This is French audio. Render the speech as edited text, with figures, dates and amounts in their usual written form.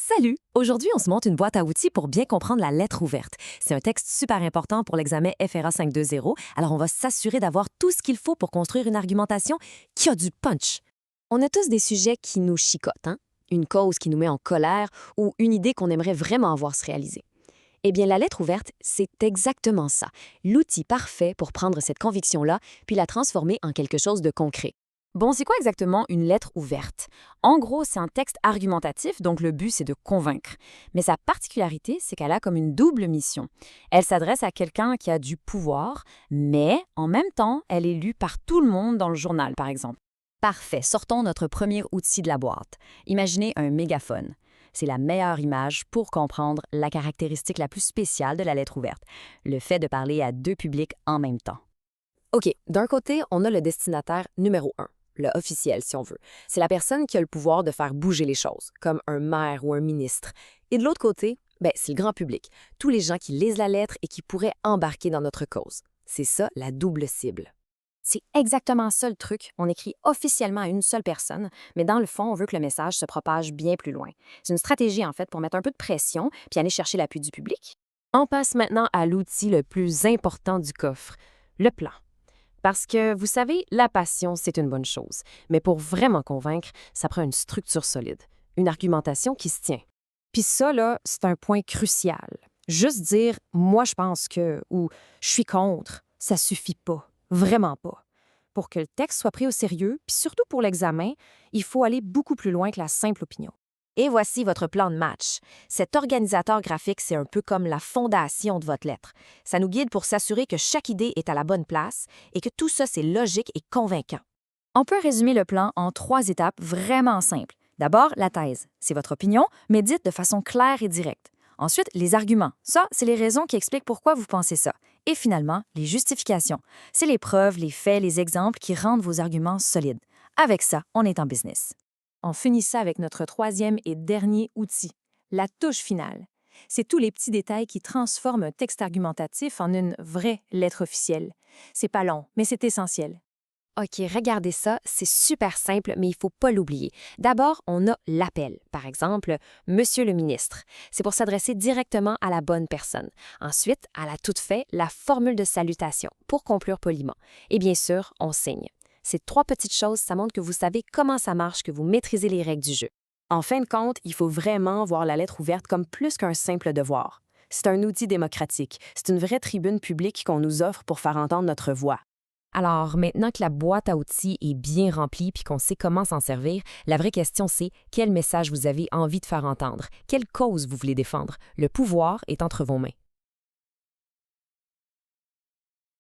Salut! Aujourd'hui, on se montre une boîte à outils pour bien comprendre la lettre ouverte. C'est un texte super important pour l'examen FRA 520, alors on va s'assurer d'avoir tout ce qu'il faut pour construire une argumentation qui a du punch. On a tous des sujets qui nous chicotent, hein? Une cause qui nous met en colère ou une idée qu'on aimerait vraiment voir se réaliser. Eh bien, la lettre ouverte, c'est exactement ça. L'outil parfait pour prendre cette conviction-là puis la transformer en quelque chose de concret. Bon, c'est quoi exactement une lettre ouverte? En gros, c'est un texte argumentatif, donc le but, c'est de convaincre. Mais sa particularité, c'est qu'elle a comme une double mission. Elle s'adresse à quelqu'un qui a du pouvoir, mais en même temps, elle est lue par tout le monde dans le journal, par exemple. Parfait, sortons notre premier outil de la boîte. Imaginez un mégaphone. C'est la meilleure image pour comprendre la caractéristique la plus spéciale de la lettre ouverte, le fait de parler à deux publics en même temps. OK, d'un côté, on a le destinataire numéro 1, le officiel si on veut. C'est la personne qui a le pouvoir de faire bouger les choses, comme un maire ou un ministre. Et de l'autre côté, c'est le grand public, tous les gens qui lisent la lettre et qui pourraient embarquer dans notre cause. C'est ça, la double cible. C'est exactement ça le truc. On écrit officiellement à une seule personne, mais dans le fond, on veut que le message se propage bien plus loin. C'est une stratégie, en fait, pour mettre un peu de pression puis aller chercher l'appui du public. On passe maintenant à l'outil le plus important du coffre, le plan. Parce que, vous savez, la passion, c'est une bonne chose. Mais pour vraiment convaincre, ça prend une structure solide, une argumentation qui se tient. Puis ça, là, c'est un point crucial. Juste dire « moi, je pense que » ou « je suis contre », ça suffit pas. Vraiment pas. Pour que le texte soit pris au sérieux, puis surtout pour l'examen, il faut aller beaucoup plus loin que la simple opinion. Et voici votre plan de match. Cet organisateur graphique, c'est un peu comme la fondation de votre lettre. Ça nous guide pour s'assurer que chaque idée est à la bonne place et que tout ça, c'est logique et convaincant. On peut résumer le plan en 3 étapes vraiment simples. D'abord, la thèse. C'est votre opinion, mais dite de façon claire et directe. Ensuite, les arguments. Ça, c'est les raisons qui expliquent pourquoi vous pensez ça. Et finalement, les justifications. C'est les preuves, les faits, les exemples qui rendent vos arguments solides. Avec ça, on est en business. On finit ça avec notre 3e et dernier outil, la touche finale. C'est tous les petits détails qui transforment un texte argumentatif en une vraie lettre officielle. C'est pas long, mais c'est essentiel. OK, regardez ça, c'est super simple, mais il ne faut pas l'oublier. D'abord, on a l'appel. Par exemple, Monsieur le ministre. C'est pour s'adresser directement à la bonne personne. Ensuite, à la toute fin, la formule de salutation pour conclure poliment. Et bien sûr, on signe. Ces 3 petites choses, ça montre que vous savez comment ça marche, que vous maîtrisez les règles du jeu. En fin de compte, il faut vraiment voir la lettre ouverte comme plus qu'un simple devoir. C'est un outil démocratique. C'est une vraie tribune publique qu'on nous offre pour faire entendre notre voix. Alors, maintenant que la boîte à outils est bien remplie puis qu'on sait comment s'en servir, la vraie question c'est quel message vous avez envie de faire entendre? Quelle cause vous voulez défendre? Le pouvoir est entre vos mains.